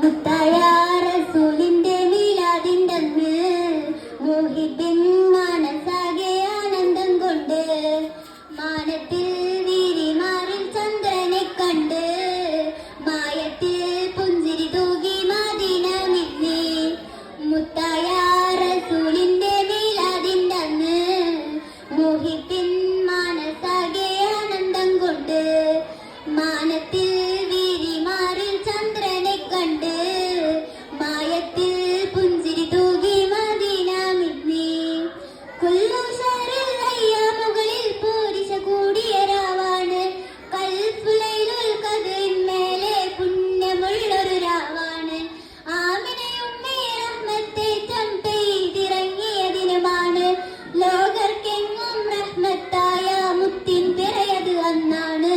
മുത്തായ റസൂലിന്റെ മീലാദിന്റെ അന്ന് മുഹിബിൻ മനസ്സാകെ ആനന്ദം കൊണ്ട് മാനത്തിൽ വീരിമാറിൽ ചന്ദ്രനെ കണ്ട് മായത്തിൽ പുഞ്ചിരി തൂകി മദീന മിന്നി. മുത്തായ റസൂലിന്റെ മീലാദിന്റെ അന്ന് മുഹിബിൻ മനസ്സാകെ ആനന്ദം കൊണ്ട് മാനത്തിൽ വീരിമാറിൽ ചന്ദ്രനെ കണ്ട് മായത്തിൽ പുഞ്ചിരി തൂകി മദീന മിന്നി. കുല്ലുഷറിൽ അയ്യാമുകളിൽ പൂരിശ കൂടിയ രാവാണ് കൽഫുലൈലുൽ ഖദ്റിന്മേലെ പുണ്യമുള്ളൊരു രാവാണ്. ആമിനയുമ്മേ റഹ്മത്തേറ്റം പെയ്തിറങ്ങിയ ദിനമാണ്. ലോകർക്കെങ്ങും റഹ്മത്തായ മുത്തിൻ പിറയത് അന്നാണ്.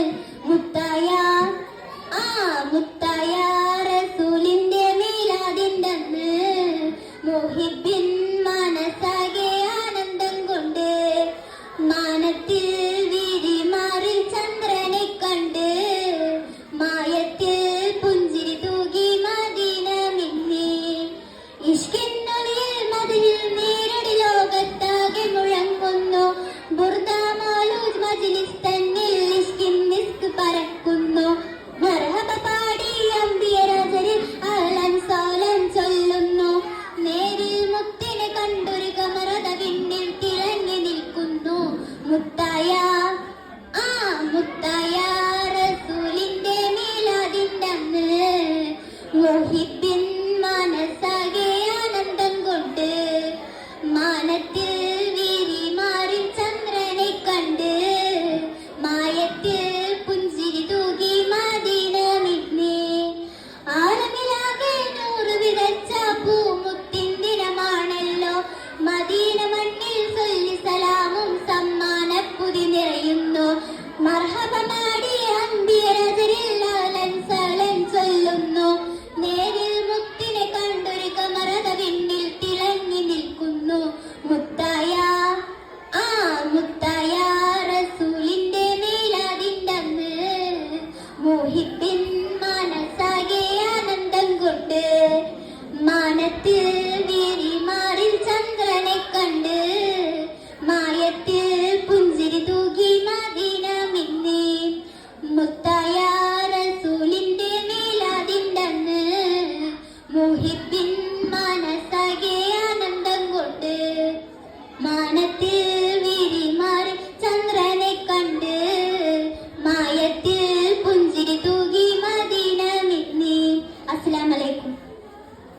മുത്തായ മുത്തായ